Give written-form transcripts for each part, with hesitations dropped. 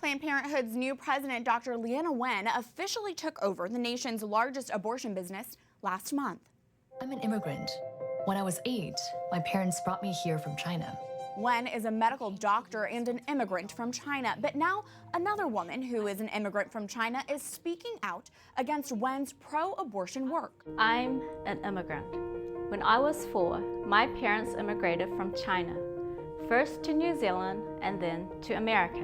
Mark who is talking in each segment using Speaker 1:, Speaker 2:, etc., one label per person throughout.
Speaker 1: Planned Parenthood's new president, Dr. Leana Wen, officially took over the nation's largest abortion business last month.
Speaker 2: I'm an immigrant. When I was 8, my parents brought me here from China.
Speaker 1: Wen is a medical doctor and an immigrant from China, but now another woman who is an immigrant from China is speaking out against Wen's pro-abortion work.
Speaker 3: I'm an immigrant. When I was 4, my parents immigrated from China, first to New Zealand and then to America.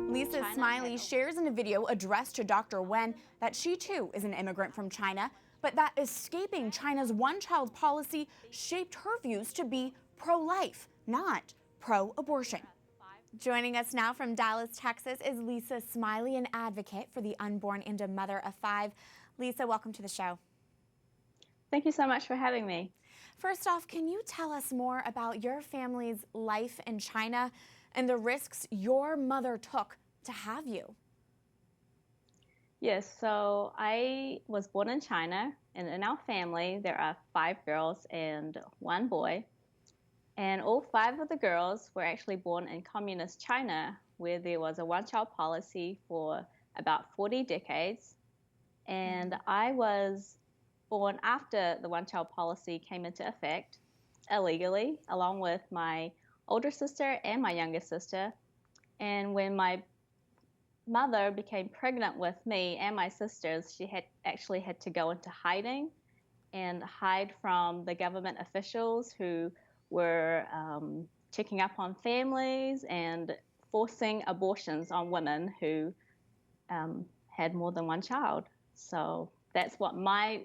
Speaker 1: Lisa Smiley shares in a video addressed to Dr. Wen that she too is an immigrant from China, but that escaping China's one-child policy shaped her views to be pro-life, not pro-abortion. Joining us now from Dallas, Texas is Lisa Smiley, an advocate for the unborn and a mother of 5. Lisa, welcome to the show.
Speaker 3: Thank you so much for having me.
Speaker 1: First off, can you tell us more about your family's life in China and the risks your mother took to have you?
Speaker 3: Yes, so I was born in China, and in our family there are 5 girls and 1 boy. And all 5 of the girls were actually born in communist China, where there was a one-child policy for about 40 decades. And I was born after the one-child policy came into effect illegally, along with my older sister and my younger sister. And when my mother became pregnant with me and my sisters, she actually had to go into hiding and hide from the government officials who were checking up on families and forcing abortions on women who had more than 1 child. So that's what my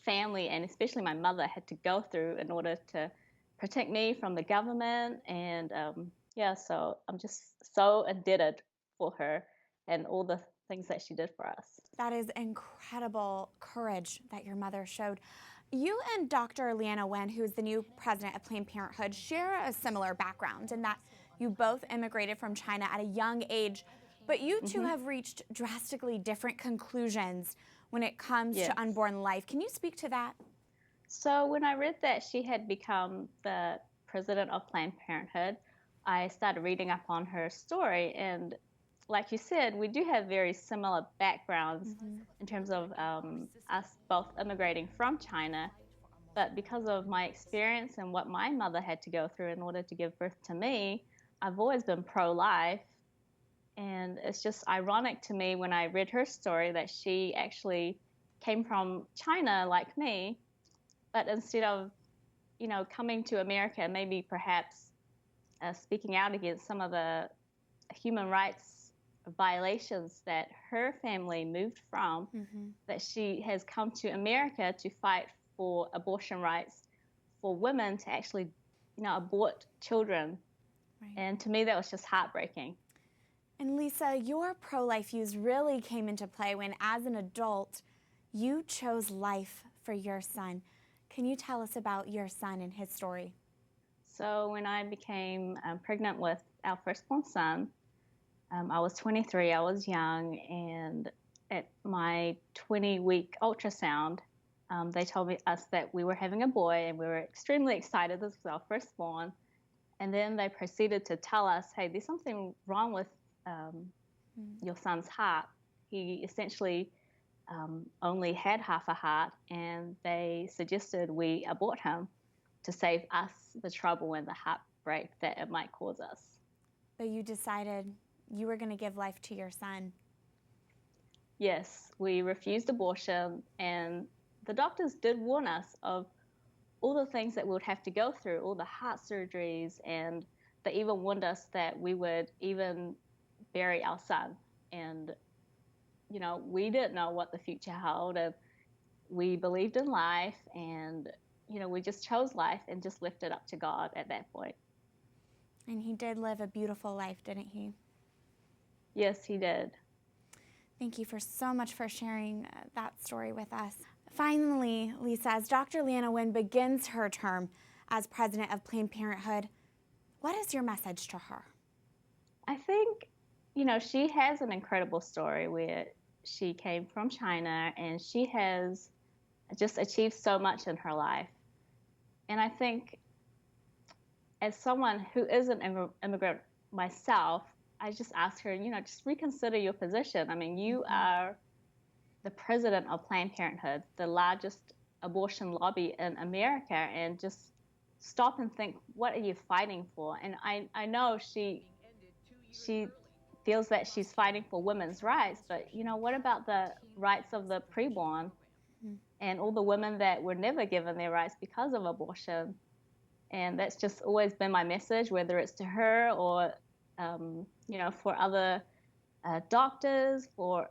Speaker 3: family and especially my mother had to go through in order to protect me from the government. And yeah, so I'm just so indebted for her and all the things that she did for us.
Speaker 1: That is incredible courage that your mother showed. You and Dr. Leana Wen, who is the new president of Planned Parenthood, share a similar background in that you both immigrated from China at a young age, but you two have reached drastically different conclusions when it comes to unborn life. Can you speak to that?
Speaker 3: So when I read that she had become the president of Planned Parenthood, I started reading up on her story. And like you said, we do have very similar backgrounds in terms of us both immigrating from China. But because of my experience and what my mother had to go through in order to give birth to me, I've always been pro-life. And it's just ironic to me when I read her story that she actually came from China like me, but instead of, coming to America, maybe perhaps speaking out against some of the human rights violations that her family moved from, that she has come to America to fight for abortion rights for women to actually, abort children.
Speaker 1: Right.
Speaker 3: And to me, that was just heartbreaking.
Speaker 1: And Lisa, your pro-life views really came into play when, as an adult, you chose life for your son. Can you tell us about your son and his story?
Speaker 3: So when I became pregnant with our firstborn son, I was 23, I was young, and at my 20-week ultrasound, they told us that we were having a boy, and we were extremely excited. This was our firstborn. And then they proceeded to tell us, hey, there's something wrong with your son's heart. He essentially only had half a heart, and they suggested we abort him to save us the trouble and the heartbreak that it might cause us.
Speaker 1: So you decided you were going to give life to your son.
Speaker 3: Yes, we refused abortion, and the doctors did warn us of all the things that we would have to go through, all the heart surgeries, and they even warned us that we would even bury our son. And, we didn't know what the future held, and we believed in life, and, we just chose life and just left it up to God at that point.
Speaker 1: And he did live a beautiful life, didn't he?
Speaker 3: Yes, he did.
Speaker 1: Thank you so much for sharing that story with us. Finally, Lisa, as Dr. Leana Wen begins her term as president of Planned Parenthood, what is your message to her?
Speaker 3: I think, she has an incredible story where she came from China and she has just achieved so much in her life. And I think as someone who is an immigrant myself, I just asked her, just reconsider your position. I mean, you are the president of Planned Parenthood, the largest abortion lobby in America, and just stop and think, what are you fighting for? And I know she feels that she's fighting for women's rights, but what about the rights of the preborn and all the women that were never given their rights because of abortion? And that's just always been my message, whether it's to her or for other doctors, for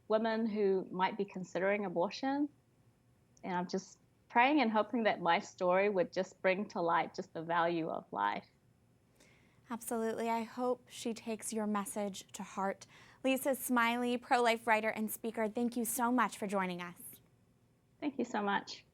Speaker 3: women who might be considering abortion. And I'm just praying and hoping that my story would just bring to light just the value of life.
Speaker 1: Absolutely. I hope she takes your message to heart. Lisa Smiley, pro-life writer and speaker, thank you so much for joining us.
Speaker 3: Thank you so much.